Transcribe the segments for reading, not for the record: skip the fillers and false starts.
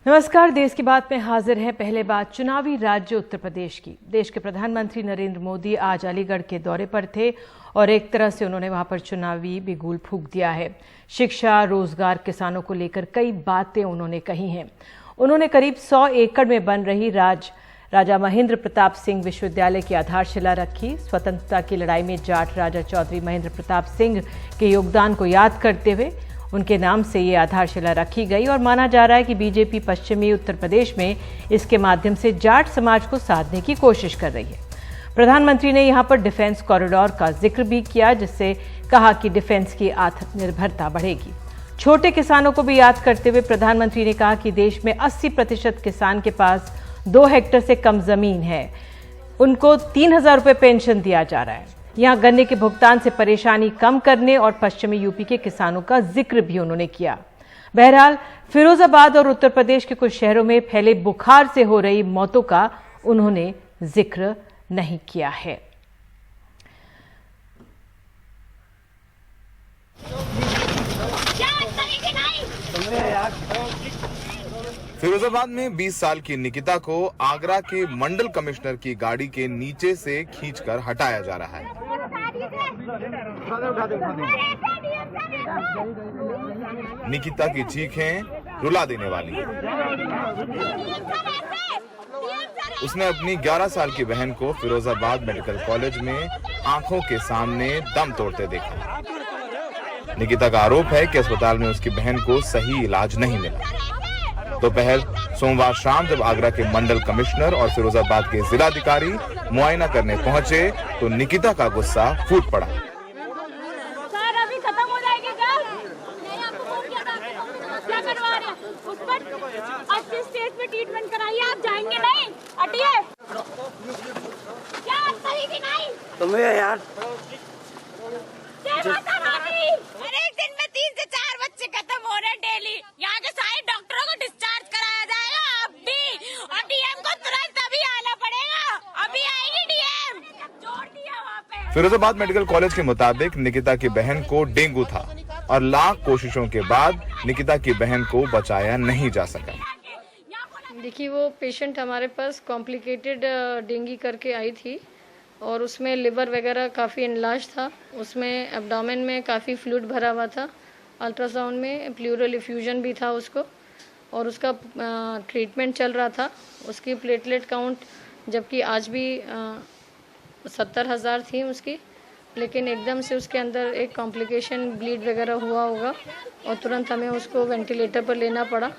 नमस्कार। देश की बात में हाजिर है। पहले बात चुनावी राज्य उत्तर प्रदेश की। देश के प्रधानमंत्री नरेंद्र मोदी आज अलीगढ़ के दौरे पर थे और एक तरह से उन्होंने वहां पर चुनावी बिगुल फूंक दिया है। शिक्षा, रोजगार, किसानों को लेकर कई बातें उन्होंने कही हैं। उन्होंने करीब 100 एकड़ में बन रही राजा महेंद्र प्रताप सिंह विश्वविद्यालय की आधारशिला रखी। स्वतंत्रता की लड़ाई में जाट राजा चौधरी महेंद्र प्रताप सिंह के योगदान को याद करते हुए उनके नाम से ये आधारशिला रखी गई और माना जा रहा है कि बीजेपी पश्चिमी उत्तर प्रदेश में इसके माध्यम से जाट समाज को साधने की कोशिश कर रही है। प्रधानमंत्री ने यहां पर डिफेंस कॉरिडोर का जिक्र भी किया, जिससे कहा कि डिफेंस की आत्मनिर्भरता बढ़ेगी। छोटे किसानों को भी याद करते हुए प्रधानमंत्री ने कहा कि देश में 80% किसान के पास 2 हेक्टेयर से कम जमीन है। उनको 3,000 रुपये पेंशन दिया जा रहा है। यहां गन्ने के भुगतान से परेशानी कम करने और पश्चिमी यूपी के किसानों का जिक्र भी उन्होंने किया। बहरहाल फिरोजाबाद और उत्तर प्रदेश के कुछ शहरों में फैले बुखार से हो रही मौतों का उन्होंने जिक्र नहीं किया है। फिरोजाबाद में 20 साल की निकिता को आगरा के मंडल कमिश्नर की गाड़ी के नीचे से खींचकर हटाया जा रहा है। निकिता की चीखें रुला देने वाली हैं। उसने अपनी 11 साल की बहन को फिरोजाबाद मेडिकल कॉलेज में आंखों के सामने दम तोड़ते देखा। निकिता का आरोप है कि अस्पताल में उसकी बहन को सही इलाज नहीं मिला। दोपहर सोमवार शाम जब आगरा के मंडल कमिश्नर और फिरोजाबाद के जिलाधिकारी मुआयना करने पहुंचे तो निकिता का गुस्सा फूट पड़ा। सर अभी खत्म हो जाएगी क्या करवा रहे हैं? उस पर 80 स्टेज पे ट्रीटमेंट कराइए, आप जाएंगे नहीं? हटिए। क्या सही कि नहीं? तुम्हें यार अरे एक दिन में 3 से 4 बच्चे खत्म हो रहे हैं डेली। यहाँ के सारे डॉक्टरों को डिस्चार्ज कराया जाएगा अब भी, और डीएम को तुरंत अभी आना पड़ेगा। अभी आएगी डीएम, जोड़ दिया वहाँ पे। फिरोजाबाद मेडिकल कॉलेज के मुताबिक निकिता की बहन को डेंगू था और लाख कोशिशों के बाद निकिता की बहन को बचाया नहीं जा सका। देखिए, वो पेशेंट हमारे पास कॉम्प्लिकेटेड डेंगू करके आई थी और उसमें लिवर वगैरह काफ़ी इनलार्ज था। उसमें एब्डोमेन में काफ़ी फ्लूइड भरा हुआ था। अल्ट्रासाउंड में प्लूरल इफ्यूजन भी था उसको, और उसका ट्रीटमेंट चल रहा था। उसकी प्लेटलेट काउंट जबकि आज भी 70,000 थी उसकी, लेकिन एकदम से उसके अंदर एक कॉम्प्लिकेशन ब्लीड वगैरह हुआ होगा और तुरंत हमें उसको वेंटिलेटर पर लेना पड़ा।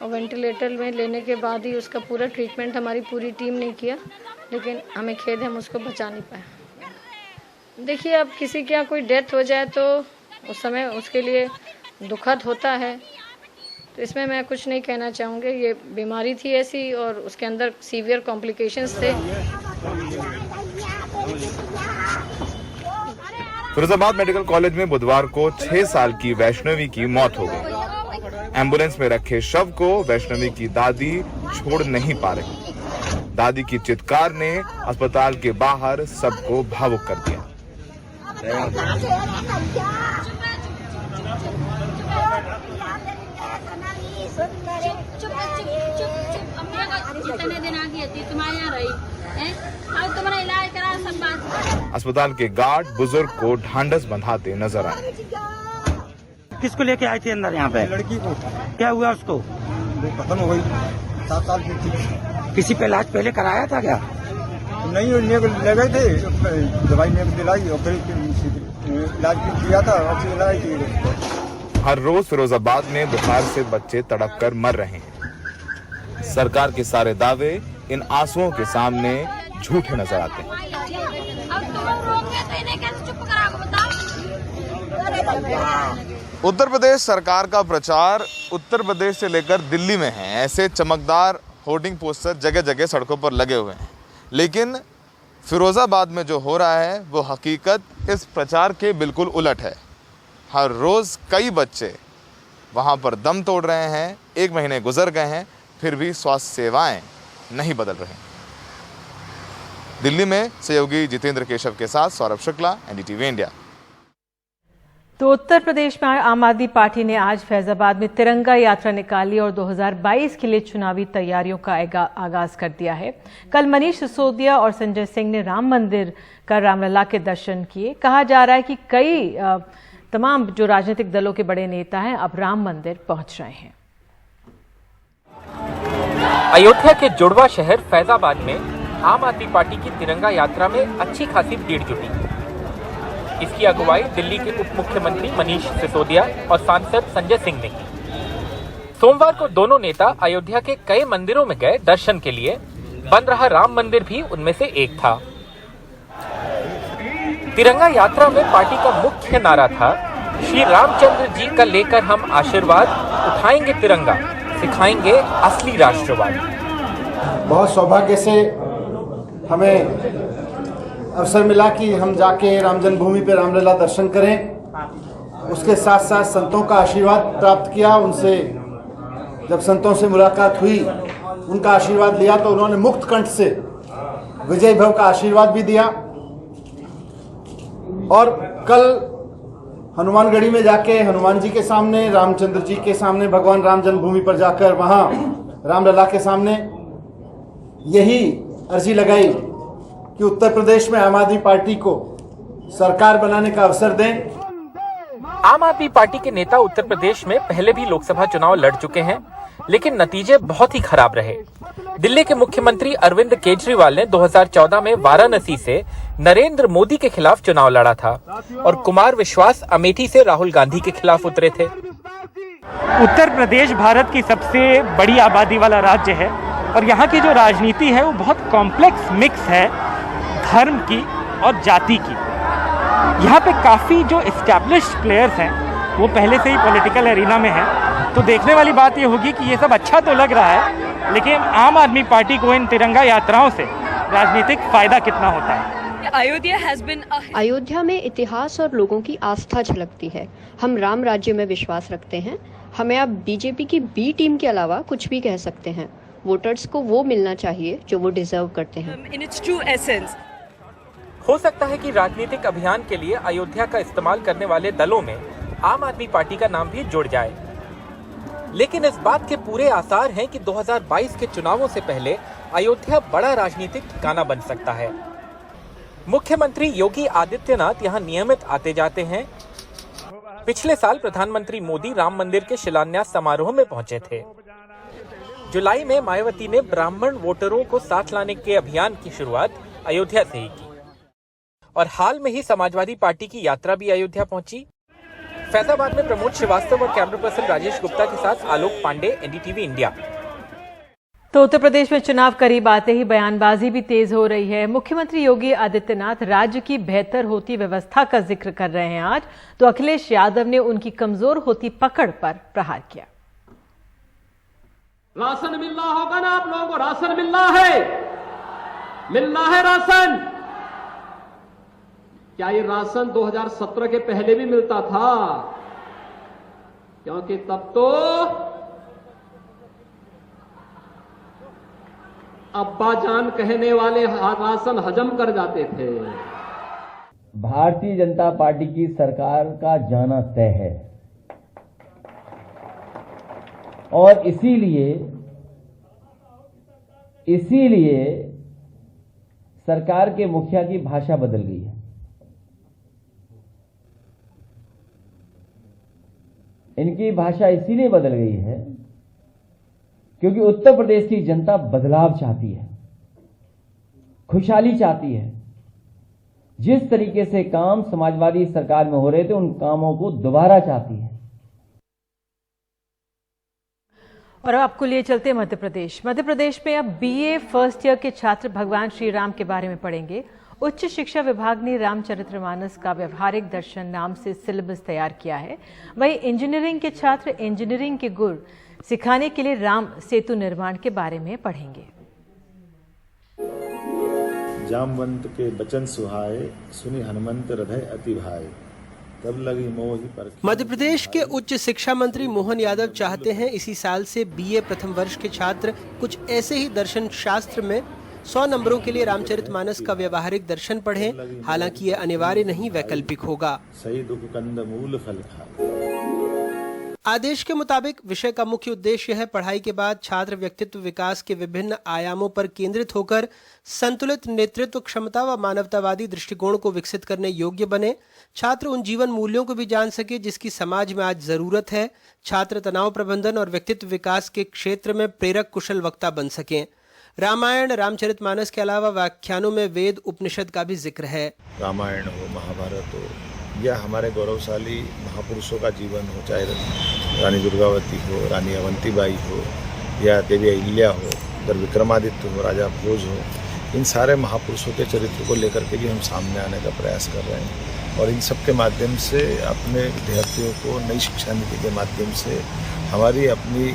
और वेंटिलेटर में लेने के बाद ही उसका पूरा ट्रीटमेंट हमारी पूरी टीम ने किया, लेकिन हमें खेद है हम उसको बचा नहीं पाए। देखिए, अब किसी के यहाँ कोई डेथ हो जाए तो उस समय उसके लिए दुखद होता है, तो इसमें मैं कुछ नहीं कहना चाहूँगी। ये बीमारी थी ऐसी और उसके अंदर सीवियर कॉम्प्लिकेशंस थे। फिरोजाबाद मेडिकल कॉलेज में बुधवार को 6 साल की वैष्णवी की मौत हो गई। एम्बुलेंस में रखे शव को वैष्णवी की दादी छोड़ नहीं पा रही। दादी की चित्कार ने अस्पताल के बाहर सबको भावुक कर दिया। अस्पताल के गार्ड बुजुर्ग को ढांढस बंधाते नजर आए। किसको लेके आई थी अंदर यहाँ पे? लड़की को। क्या हुआ उसको? वो खत्म हो गई, 7 साल की थी। किसी पे इलाज पहले कराया था क्या? नहीं, ले गए थे, दवाई दिलाई और फिर इलाज किया था, अच्छी इलाज की। हर रोज फिरोजाबाद में बुखार से बच्चे तड़प कर मर रहे हैं। सरकार के सारे दावे इन आंसुओं के सामने झूठे नजर आते हैं। उत्तर प्रदेश सरकार का प्रचार उत्तर प्रदेश से लेकर दिल्ली में है। ऐसे चमकदार होर्डिंग पोस्टर जगह जगह सड़कों पर लगे हुए हैं, लेकिन फिरोजाबाद में जो हो रहा है वो हकीकत इस प्रचार के बिल्कुल उलट है। हर रोज़ कई बच्चे वहाँ पर दम तोड़ रहे हैं। 1 महीने गुजर गए हैं, फिर भी स्वास्थ्य सेवाएं नहीं बदल रही। दिल्ली में सहयोगी जितेंद्र केशव के साथ सौरभ शुक्ला, एनडीटीवी इंडिया। तो उत्तर प्रदेश में आम आदमी पार्टी ने आज फैजाबाद में तिरंगा यात्रा निकाली और 2022 के लिए चुनावी तैयारियों का आगाज कर दिया है। कल मनीष सिसोदिया और संजय सिंह ने राम मंदिर का रामलला के दर्शन किए। कहा जा रहा है कि कई तमाम जो राजनीतिक दलों के बड़े नेता हैं अब राम मंदिर पहुंच रहे हैं। अयोध्या के जुड़वा शहर फैजाबाद में आम आदमी पार्टी की तिरंगा यात्रा में अच्छी खासी भीड़ जुटी। इसकी अगुवाई दिल्ली के उप मुख्यमंत्री मनीष सिसोदिया और सांसद संजय सिंह ने की। सोमवार को दोनों नेता अयोध्या के कई मंदिरों में गए दर्शन के लिए। बन रहा राम मंदिर भी उनमें से एक था। तिरंगा यात्रा में पार्टी का मुख्य नारा था, श्री रामचंद्र जी का लेकर हम आशीर्वाद, उठाएंगे तिरंगा, सिखाएंगे असली राष्ट्रवाद। बहुत सौभाग्य से हमें अवसर मिला कि हम जाके राम जन्मभूमि पे रामलला दर्शन करें। उसके साथ साथ संतों का आशीर्वाद प्राप्त किया। उनसे जब संतों से मुलाकात हुई, उनका आशीर्वाद लिया तो उन्होंने मुक्त कंठ से विजय भव का आशीर्वाद भी दिया। और कल हनुमानगढ़ी में जाके हनुमान जी के सामने, रामचंद्र जी के सामने, भगवान राम जन्मभूमि पर जाकर वहां रामलला के सामने यही अर्जी लगाई कि उत्तर प्रदेश में आम आदमी पार्टी को सरकार बनाने का अवसर दें। आम आदमी पार्टी के नेता उत्तर प्रदेश में पहले भी लोकसभा चुनाव लड़ चुके हैं, लेकिन नतीजे बहुत ही खराब रहे। दिल्ली के मुख्यमंत्री अरविंद केजरीवाल ने 2014 में वाराणसी से नरेंद्र मोदी के खिलाफ चुनाव लड़ा था और कुमार विश्वास अमेठी से राहुल गांधी के खिलाफ उतरे थे। उत्तर प्रदेश भारत की सबसे बड़ी आबादी वाला राज्य है और यहाँ की जो राजनीति है वो बहुत कॉम्प्लेक्स मिक्स है धर्म की और जाति की। यहाँ पे काफ़ी जो एस्टैब्लिश्ड प्लेयर्स हैं वो पहले से ही पॉलिटिकल एरिना में हैं। तो देखने वाली बात ये होगी कि ये सब अच्छा तो लग रहा है, लेकिन आम आदमी पार्टी को इन तिरंगा यात्राओं से राजनीतिक फायदा कितना होता है। अयोध्या में इतिहास और लोगों की आस्था झलकती है। हम राम राज्य में विश्वास रखते हैं। हमें अब बीजेपी की बी टीम के अलावा कुछ भी कह सकते हैं। वोटर्स को वो मिलना चाहिए जो वो डिजर्व करते हैं। हो सकता है कि राजनीतिक अभियान के लिए अयोध्या का इस्तेमाल करने वाले दलों में आम आदमी पार्टी का नाम भी जुड़ जाए, लेकिन इस बात के पूरे आसार हैं कि 2022 के चुनावों से पहले अयोध्या बड़ा राजनीतिक ठिकाना बन सकता है। मुख्यमंत्री योगी आदित्यनाथ यहां नियमित आते जाते हैं। पिछले साल प्रधानमंत्री मोदी राम मंदिर के शिलान्यास समारोह में पहुंचे थे। जुलाई में मायावती ने ब्राह्मण वोटरों को साथ लाने के अभियान की शुरुआत अयोध्या से ही की और हाल में ही समाजवादी पार्टी की यात्रा भी अयोध्या पहुंची। फैजाबाद में प्रमोद श्रीवास्तव और कैमरा पर्सन राजेश गुप्ता के साथ आलोक पांडे, एनडीटीवी इंडिया। तो उत्तर प्रदेश में चुनाव करीब आते ही बयानबाजी भी तेज हो रही है। मुख्यमंत्री योगी आदित्यनाथ राज्य की बेहतर होती व्यवस्था का जिक्र कर रहे हैं आज, तो अखिलेश यादव ने उनकी कमजोर होती पकड़ पर प्रहार किया। राशन मिल रहा होगा ना आप लोगों को? राशन मिल रहा है राशन। क्या ये राशन 2017 के पहले भी मिलता था? क्योंकि तब तो अब्बा जान कहने वाले राशन हजम कर जाते थे। भारतीय जनता पार्टी की सरकार का जाना तय है और इसीलिए सरकार के मुखिया की भाषा बदल गई है। इनकी भाषा इसीलिए बदल गई है क्योंकि उत्तर प्रदेश की जनता बदलाव चाहती है, खुशहाली चाहती है। जिस तरीके से काम समाजवादी सरकार में हो रहे थे उन कामों को दोबारा चाहती है। और अब आपको लिए चलते हैं मध्य प्रदेश में अब बीए फर्स्ट ईयर के छात्र भगवान श्री राम के बारे में पढ़ेंगे। उच्च शिक्षा विभाग ने रामचरितमानस का व्यवहारिक दर्शन नाम से सिलेबस तैयार किया है। वहीं इंजीनियरिंग के छात्र इंजीनियरिंग के गुर सिखाने के लिए राम सेतु निर्माण के बारे में पढ़ेंगे। जामवंत के बचन सुहाए, सुनि हनुमंत हृदय अति भाए, तब लगी मोहि पर। मध्य प्रदेश के उच्च शिक्षा मंत्री मोहन यादव चाहते हैं इसी साल से बीए प्रथम वर्ष के छात्र कुछ ऐसे ही दर्शन शास्त्र में 100 नंबरों के लिए रामचरितमानस का व्यवहारिक दर्शन पढ़ें। हालांकि ये अनिवार्य नहीं, वैकल्पिक होगा। सही दुख कंद मूल फल खा। आदेश के मुताबिक विषय का मुख्य उद्देश्य है पढ़ाई के बाद छात्र व्यक्तित्व विकास के विभिन्न आयामों पर केंद्रित होकर संतुलित नेतृत्व क्षमता व मानवतावादी दृष्टिकोण को विकसित करने योग्य बने। छात्र उन जीवन मूल्यों को भी जान सके जिसकी समाज में आज जरूरत है। छात्र तनाव प्रबंधन और व्यक्तित्व विकास के क्षेत्र में प्रेरक कुशल वक्ता बन सकें। रामायण रामचरितमानस के अलावा व्याख्यानों में वेद उपनिषद का भी जिक्र है। रामायण हो, महाभारत हो, या हमारे गौरवशाली महापुरुषों का जीवन हो, चाहे रानी दुर्गावती हो, रानी अवंतीबाई हो, या देवी अहिल्या हो, इधर विक्रमादित्य हो, राजा भोज हो, इन सारे महापुरुषों के चरित्र को लेकर के भी हम सामने आने का प्रयास कर रहे हैं। और इन सब के माध्यम से अपने विद्यार्थियों को नई शिक्षा नीति के माध्यम से हमारी अपनी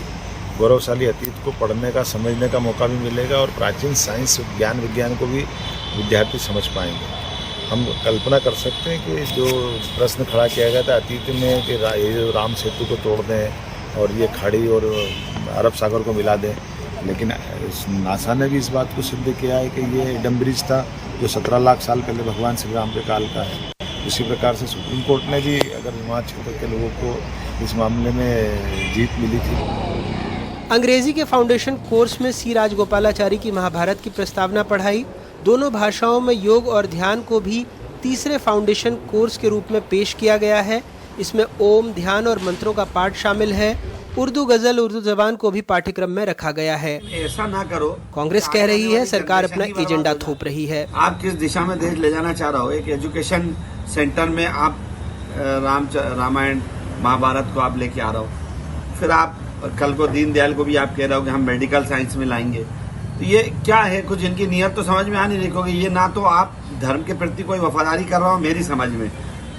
गौरवशाली अतीत को पढ़ने का, समझने का मौका भी मिलेगा और प्राचीन साइंस विज्ञान को भी विद्यार्थी समझ पाएंगे। हम कल्पना कर सकते हैं कि जो प्रश्न खड़ा किया गया था अतीत में कि ये जो राम सेतु को तोड़ दें और ये खाड़ी और अरब सागर को मिला दें, लेकिन नासा ने भी इस बात को सिद्ध किया है कि ये डम ब्रिज था जो 17 लाख साल पहले भगवान श्री राम के काल का है। इसी प्रकार से सुप्रीम कोर्ट ने भी अगर हिमाचल क्षेत्र के लोगों को इस मामले में जीत मिली थी। अंग्रेजी के फाउंडेशन कोर्स में सी राजगोपालाचारी की महाभारत की प्रस्तावना पढ़ाई। दोनों भाषाओं में योग और ध्यान को भी तीसरे फाउंडेशन कोर्स के रूप में पेश किया गया है। इसमें ओम, ध्यान और मंत्रों का पाठ शामिल है। उर्दू गजल, उर्दू जबान को भी पाठ्यक्रम में रखा गया है। ऐसा ना करो। कांग्रेस कह रही है सरकार अपना एजेंडा थोप रही है। आप किस दिशा में देश ले जाना चाह रहा हो? एक एजुकेशन सेंटर में आप रामायण महाभारत को आप लेके आ रहे हो, फिर आप कल को दीनदयाल को भी आप कह रहे हो कि हम मेडिकल साइंस में लाएंगे। तो ये क्या है? कुछ इनकी नीयत तो समझ में आ नहीं रही, क्योंकि ये ना तो आप धर्म के प्रति कोई वफादारी कर रहा हो मेरी समझ में,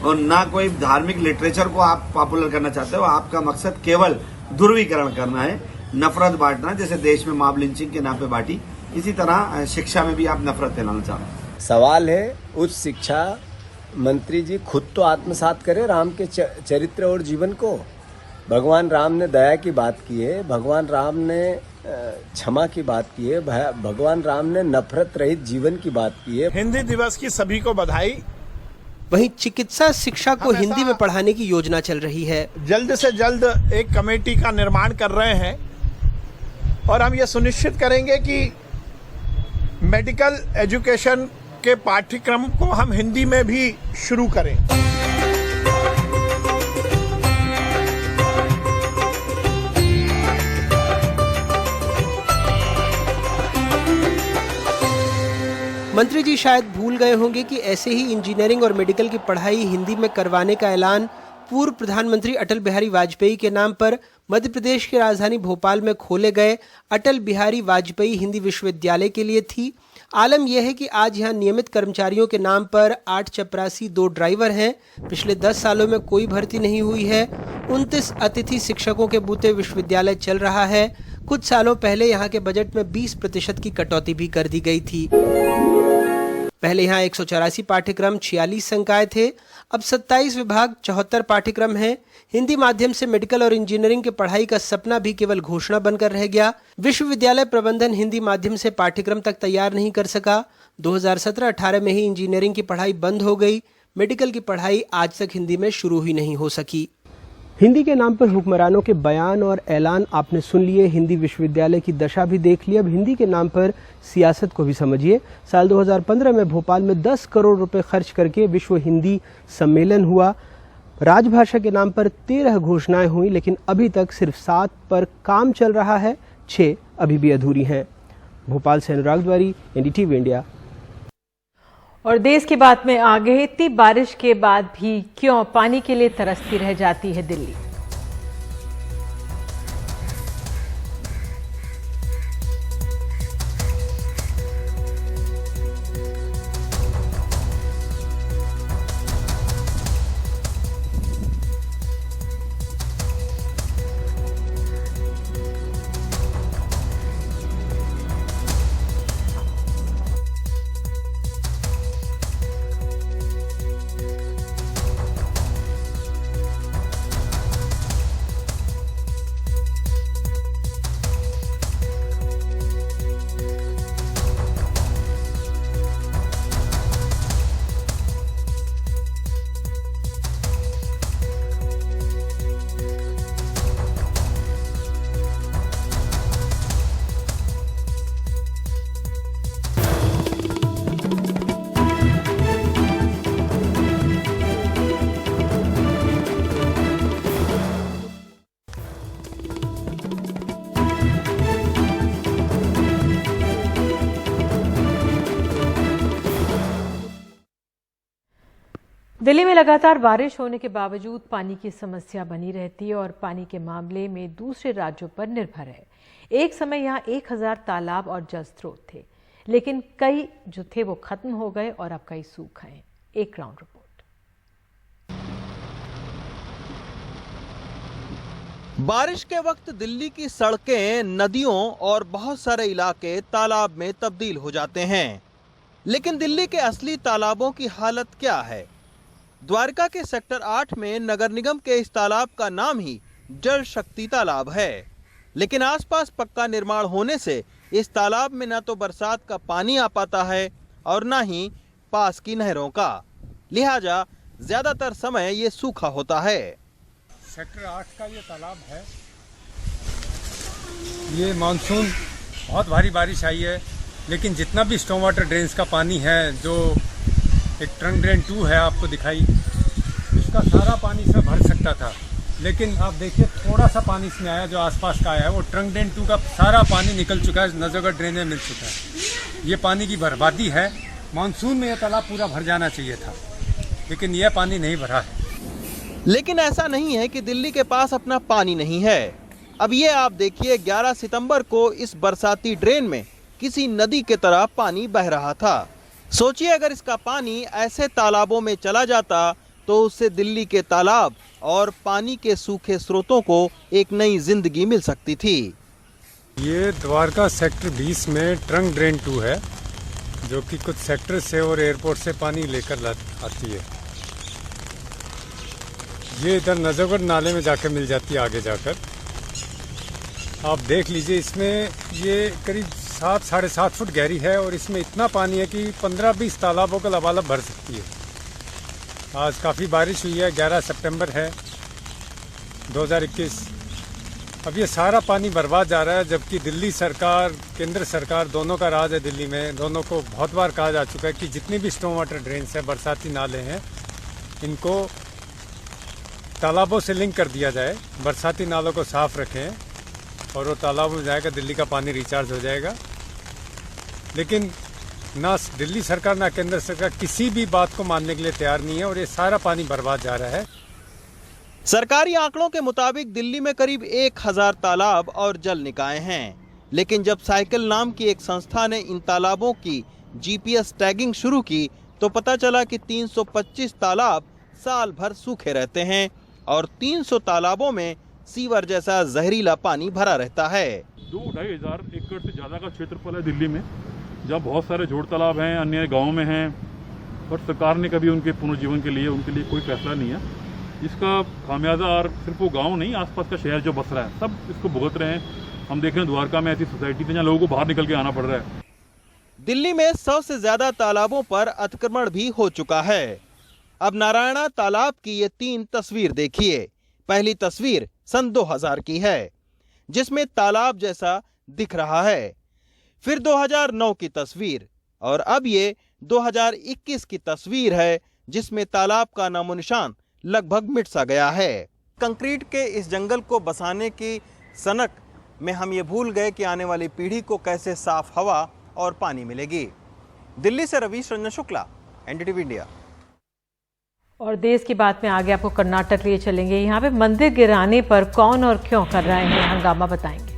और ना कोई धार्मिक लिटरेचर को आप पॉपुलर करना चाहते हो। आपका मकसद केवल ध्रुवीकरण करना है, नफरत बांटना। जैसे देश में मॉब लिंचिंग के नाम पे बांटी, इसी तरह शिक्षा में भी आप नफरत फैलाना चाह रहे हैं। सवाल है उच्च शिक्षा मंत्री जी खुद तो आत्मसात करें राम के चरित्र और जीवन को। भगवान राम ने दया की बात की है, भगवान राम ने क्षमा की बात की है, भगवान राम ने नफरत रहित जीवन की बात की है। हिंदी दिवस की सभी को बधाई। वहीं चिकित्सा शिक्षा को हिंदी में पढ़ाने की योजना चल रही है। जल्द से जल्द एक कमेटी का निर्माण कर रहे हैं और हम ये सुनिश्चित करेंगे कि मेडिकल एजुकेशन के पाठ्यक्रम को हम हिंदी में भी शुरू करें। मंत्री जी शायद भूल गए होंगे कि ऐसे ही इंजीनियरिंग और मेडिकल की पढ़ाई हिंदी में करवाने का ऐलान पूर्व प्रधानमंत्री अटल बिहारी वाजपेयी के नाम पर मध्य प्रदेश की राजधानी भोपाल में खोले गए अटल बिहारी वाजपेयी हिंदी विश्वविद्यालय के लिए थी। आलम यह है कि आज यहां नियमित कर्मचारियों के नाम पर 8 चपरासी, 2 ड्राइवर हैं। पिछले 10 सालों में कोई भर्ती नहीं हुई है। 29 अतिथि शिक्षकों के बूते विश्वविद्यालय चल रहा है। कुछ सालों पहले यहाँ के बजट में 20% की कटौती भी कर दी गई थी। पहले यहाँ 184 पाठ्यक्रम, 46 संकाय थे। अब 27 विभाग, 74 पाठ्यक्रम हैं। हिंदी माध्यम से मेडिकल और इंजीनियरिंग की पढ़ाई का सपना भी केवल घोषणा बनकर रह गया। विश्वविद्यालय प्रबंधन हिंदी माध्यम से पाठ्यक्रम तक तैयार नहीं कर सका। 2017-18 में ही इंजीनियरिंग की पढ़ाई बंद हो गई। मेडिकल की पढ़ाई आज तक हिंदी में शुरू ही नहीं हो सकी। हिंदी के नाम पर हुक्मरानों के बयान और ऐलान आपने सुन लिए। हिंदी विश्वविद्यालय की दशा भी देख ली। अब हिंदी के नाम पर सियासत को भी समझिए। साल 2015 में भोपाल में 10 करोड़ रुपए खर्च करके विश्व हिंदी सम्मेलन हुआ। राजभाषा के नाम पर 13 घोषणाएं हुई, लेकिन अभी तक सिर्फ 7 पर काम चल रहा है, 6 अभी भी अधूरी हैं। भोपाल से अनुराग द्वारी, NDTV इंडिया। और देश की बात में आगे, इतनी बारिश के बाद भी क्यों पानी के लिए तरसती रह जाती है दिल्ली। दिल्ली में लगातार बारिश होने के बावजूद पानी की समस्या बनी रहती है और पानी के मामले में दूसरे राज्यों पर निर्भर है। एक समय यहाँ 1000 तालाब और जल स्रोत थे, लेकिन कई जो थे वो खत्म हो गए और अब कई सूख गए। एक ग्राउंड रिपोर्ट। बारिश के वक्त दिल्ली की सड़कें, नदियों और बहुत सारे इलाके तालाब में तब्दील हो जाते हैं, लेकिन दिल्ली के असली तालाबों की हालत क्या है? द्वारका के सेक्टर 8 में नगर निगम के इस तालाब का नाम ही जल शक्ति तालाब है, लेकिन आसपास पक्का निर्माण होने से इस तालाब में न तो बरसात का पानी आ पाता है और न ही पास की नहरों का, लिहाजा ज्यादातर समय ये सूखा होता है। सेक्टर 8 का ये तालाब है। ये मानसून बहुत भारी बारिश आई है, लेकिन जितना भी स्टॉर्म वाटर ड्रेन्स का पानी है, जो एक ट्रंक ड्रेन 2 है आपको दिखाई, इसका सारा पानी इसमें भर सकता था, लेकिन आप देखिए थोड़ा सा पानी इसमें आया जो आसपास का आया है, वो ट्रंक ड्रेन 2 का सारा पानी निकल चुका है, नजरगढ़ ड्रेन में मिल चुका है। ये पानी की बर्बादी है। मानसून में यह तालाब पूरा भर जाना चाहिए था, लेकिन यह पानी नहीं भरा है। लेकिन ऐसा नहीं है कि दिल्ली के पास अपना पानी नहीं है। अब ये आप देखिए, 11 सितंबर को इस बरसाती ड्रेन में किसी नदी के तरह पानी बह रहा था। सोचिए अगर इसका पानी ऐसे तालाबों में चला जाता तो उससे दिल्ली के तालाब और पानी के सूखे स्रोतों को एक नई जिंदगी मिल सकती थी। ये द्वारका सेक्टर 20 में ट्रंक ड्रेन 2 है, जो कि कुछ सेक्टर से और एयरपोर्ट से पानी लेकर आती है। ये इधर नजरगढ़ नाले में जाकर मिल जाती है। आगे जाकर आप देख लीजिए, इसमें ये करीब 7 साढ़े 7 फुट गहरी है और इसमें इतना पानी है कि 15-20 तालाबों का लबालब भर सकती है। आज काफ़ी बारिश हुई है, 11 सितंबर है 2021। अब ये सारा पानी बर्बाद जा रहा है, जबकि दिल्ली सरकार, केंद्र सरकार, दोनों का राज है दिल्ली में। दोनों को बहुत बार कहा जा चुका है कि जितनी भी स्टॉर्म वाटर ड्रेन्स हैं, बरसाती नाले हैं, इनको तालाबों से लिंक कर दिया जाए, बरसाती नालों को साफ रखें और वो तालाबों में जाएगा, दिल्ली का पानी रिचार्ज हो जाएगा। लेकिन ना दिल्ली सरकार ना केंद्र सरकार किसी भी बात को मानने के लिए तैयार नहीं है और ये सारा पानी बर्बाद जा रहा है। सरकारी आंकड़ों के मुताबिक दिल्ली में करीब 1000 तालाब और जल निकाय हैं, लेकिन जब साइकिल नाम की एक संस्था ने इन तालाबों की GPS टैगिंग शुरू की तो पता चला कि 325 तालाब साल भर सूखे रहते हैं और 300 तालाबों में सीवर जैसा जहरीला पानी भरा रहता है। 2-2.5 हज़ार एकड़ से ज़्यादा का क्षेत्रफल है दिल्ली में, जहाँ बहुत सारे जोड़ तालाब हैं, अन्य गाँव में हैं, और सरकार ने कभी उनके पुनर्जीवन के लिए कोई फैसला नहीं है। इसका खामियाजा और सिर्फ वो गांव नहीं, आसपास का शहर जो बस रहा है, सब इसको भुगत रहे हैं। हम देख रहे हैं द्वारका में ऐसी सोसाइटी थी जहाँ लोगों को बाहर निकल के आना पड़ रहा है। दिल्ली में 100 से ज्यादा तालाबों पर अतिक्रमण भी हो चुका है। अब नारायणा तालाब की ये 3 तस्वीर देखिए। पहली तस्वीर सन 2000 की है, जिसमें तालाब जैसा दिख रहा है। फिर 2009 की तस्वीर और अब ये 2021 की तस्वीर है, जिसमें तालाब का नामो निशान लगभग मिट सा गया है। कंक्रीट के इस जंगल को बसाने की सनक में हम ये भूल गए कि आने वाली पीढ़ी को कैसे साफ हवा और पानी मिलेगी। दिल्ली से रवीश रंजन शुक्ला, एनडीटीवी इंडिया। और देश की बात में आगे आपको कर्नाटक लिए चलेंगे। यहाँ पे मंदिर गिराने पर कौन और क्यों कर रहे हैं हंगामा, बताएंगे।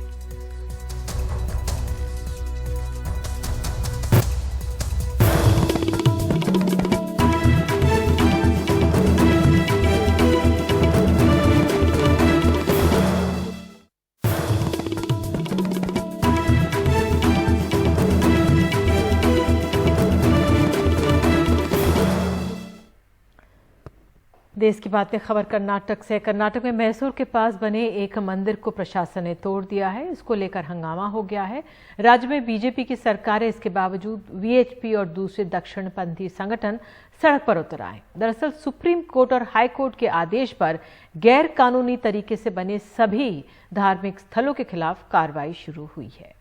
देश की बात में खबर कर्नाटक से। कर्नाटक में मैसूर के पास बने एक मंदिर को प्रशासन ने तोड़ दिया है। इसको लेकर हंगामा हो गया है। राज्य में बीजेपी की सरकार है, इसके बावजूद वीएचपी और दूसरे दक्षिणपंथी संगठन सड़क पर उतर आए। दरअसल सुप्रीम कोर्ट और हाई कोर्ट के आदेश पर गैर कानूनी तरीके से बने सभी धार्मिक स्थलों के खिलाफ कार्रवाई शुरू हुई है।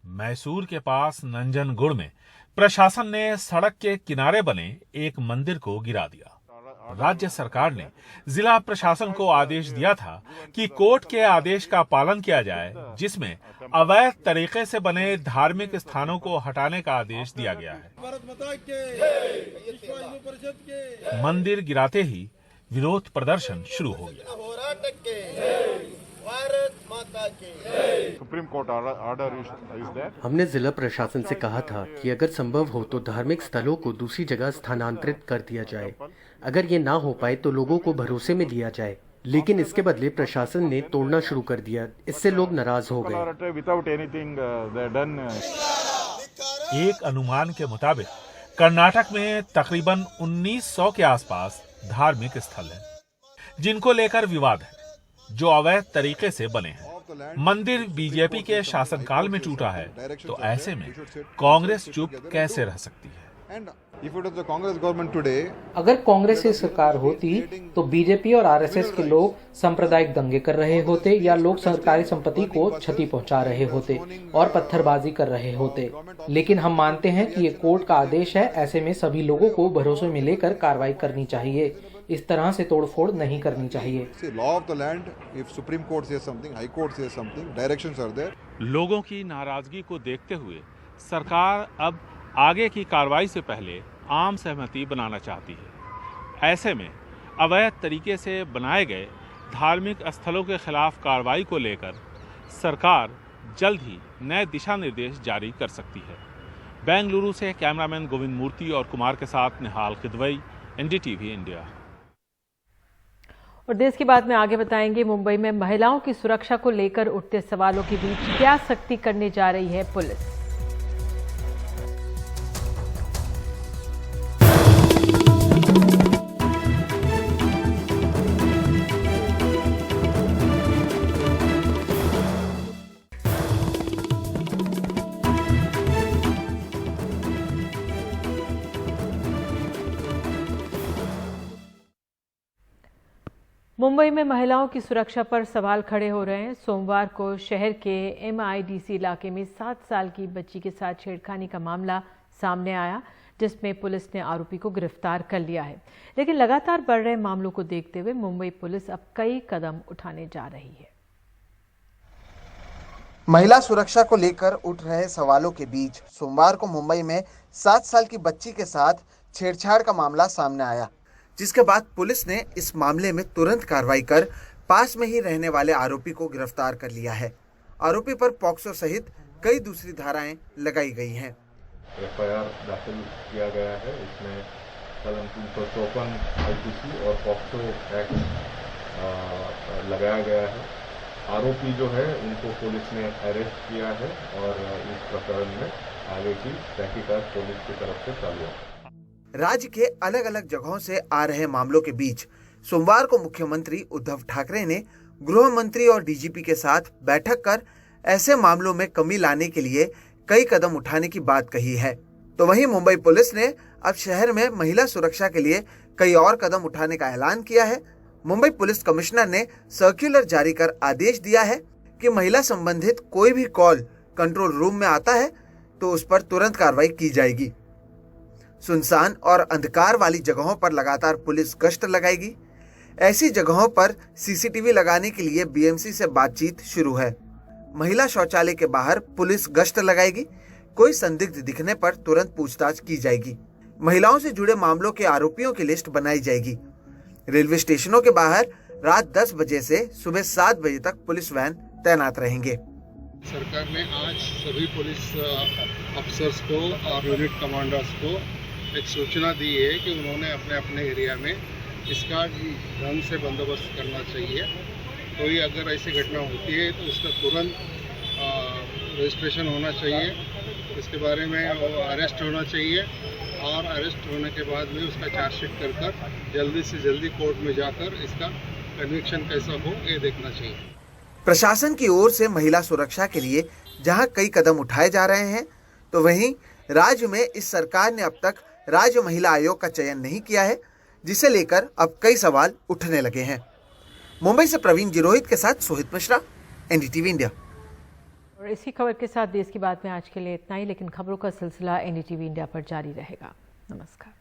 मैसूर के पास नंजनगुड़ में प्रशासन ने सड़क के किनारे बने एक मंदिर को गिरा दिया। राज्य सरकार ने जिला प्रशासन को आदेश दिया था कि कोर्ट के आदेश का पालन किया जाए, जिसमें अवैध तरीके से बने धार्मिक स्थानों को हटाने का आदेश दिया गया है। मंदिर गिराते ही विरोध प्रदर्शन शुरू हो गया। Supreme court order is that हमने जिला प्रशासन से कहा था कि अगर संभव हो तो धार्मिक स्थलों को दूसरी जगह स्थानांतरित कर दिया जाए। अगर ये ना हो पाए तो लोगों को भरोसे में लिया जाए, लेकिन इसके बदले प्रशासन ने तोड़ना शुरू कर दिया। इससे लोग नाराज हो गए। Without anything they done. एक अनुमान के मुताबिक कर्नाटक में तकरीबन 1900 के आसपास धार्मिक स्थल हैं, जिनको लेकर विवाद है, जो अवैध तरीके से बने हैं। मंदिर बीजेपी के शासनकाल में टूटा है, तो ऐसे में कांग्रेस चुप कैसे रह सकती है? अगर कांग्रेस की सरकार होती तो बीजेपी और आरएसएस के लोग सांप्रदायिक दंगे कर रहे होते, या लोग सरकारी संपत्ति को क्षति पहुंचा रहे होते और पत्थरबाजी कर रहे होते। लेकिन हम मानते हैं कि ये कोर्ट का आदेश है, ऐसे में सभी लोगों को भरोसे में लेकर कार्रवाई करनी चाहिए। इस तरह से तोड़फोड़ नहीं करनी चाहिए। लोगों की नाराजगी को देखते हुए सरकार अब आगे की कार्रवाई से पहले आम सहमति बनाना चाहती है। ऐसे में अवैध तरीके से बनाए गए धार्मिक स्थलों के खिलाफ कार्रवाई को लेकर सरकार जल्द ही नए दिशा निर्देश जारी कर सकती है। बेंगलुरु से कैमरामैन गोविंद मूर्ति और कुमार के साथ निहाल खिदवई, एनडीटीवी इंडिया। और देश की बात में आगे बताएंगे, मुंबई में महिलाओं की सुरक्षा को लेकर उठते सवालों के बीच क्या सख्ती करने जा रही है पुलिस। मुंबई में महिलाओं की सुरक्षा पर सवाल खड़े हो रहे हैं। सोमवार को शहर के MIDC इलाके में 7 साल की बच्ची के साथ छेड़खानी का मामला सामने आया, जिसमें पुलिस ने आरोपी को गिरफ्तार कर लिया है। लेकिन लगातार बढ़ रहे मामलों को देखते हुए मुंबई पुलिस अब कई कदम उठाने जा रही है। महिला सुरक्षा को लेकर उठ रहे सवालों के बीच सोमवार को मुंबई में 7 साल की बच्ची के साथ छेड़छाड़ का मामला सामने आया, जिसके बाद पुलिस ने इस मामले में तुरंत कार्रवाई कर पास में ही रहने वाले आरोपी को गिरफ्तार कर लिया है। आरोपी पर पॉक्सो सहित कई दूसरी धाराएं लगाई गई हैं। FIR दाखिल किया गया है। इसमें कलम 354 IPC और पॉक्सो एक्ट लगाया गया है। आरोपी जो है उनको पुलिस ने अरेस्ट किया है और इस प्रकरण में आगे की तहकीकात पुलिस की तरफ से चालू है। राज्य के अलग अलग जगहों से आ रहे मामलों के बीच सोमवार को मुख्यमंत्री उद्धव ठाकरे ने गृह मंत्री और DGP के साथ बैठक कर ऐसे मामलों में कमी लाने के लिए कई कदम उठाने की बात कही है। तो वहीं मुंबई पुलिस ने अब शहर में महिला सुरक्षा के लिए कई और कदम उठाने का ऐलान किया है। मुंबई पुलिस कमिश्नर ने सर्कुलर जारी कर आदेश दिया है कि महिला संबंधित कोई भी कॉल कंट्रोल रूम में आता है तो उस पर तुरंत कार्रवाई की जाएगी। सुनसान और अंधकार वाली जगहों पर लगातार पुलिस गश्त लगाएगी। ऐसी जगहों पर CCTV लगाने के लिए BMC से बातचीत शुरू है। महिला शौचालय के बाहर पुलिस गश्त लगाएगी। कोई संदिग्ध दिखने पर तुरंत पूछताछ की जाएगी। महिलाओं से जुड़े मामलों के आरोपियों की लिस्ट बनाई जाएगी। रेलवे स्टेशनों के बाहर रात 10 बजे से सुबह 7 बजे तक पुलिस वैन तैनात रहेंगे। सरकार ने आज सभी पुलिस अफसर्स को और यूनिट कमांडर्स को एक सूचना दी है कि उन्होंने अपने अपने एरिया में इसका ढंग से बंदोबस्त करना चाहिए। कोई अगर ऐसी घटना होती है तो उसका तुरंत रजिस्ट्रेशन होना चाहिए, इसके बारे में अरेस्ट होना चाहिए और अरेस्ट होने के बाद में उसका चार्जशीट कर जल्दी से जल्दी कोर्ट में जाकर इसका कन्विक्शन कैसा हो ये देखना चाहिए। प्रशासन की ओर से महिला सुरक्षा के लिए जहां कई कदम उठाए जा रहे हैं, तो वहीं राज्य में इस सरकार ने अब तक राज्य महिला आयोग का चयन नहीं किया है, जिसे लेकर अब कई सवाल उठने लगे हैं। मुंबई से प्रवीण गिरोहित के साथ सोहित मिश्रा, NDTV इंडिया। और इसी खबर के साथ देश की बात में आज के लिए इतना ही, लेकिन खबरों का सिलसिला NDTV इंडिया पर जारी रहेगा। नमस्कार।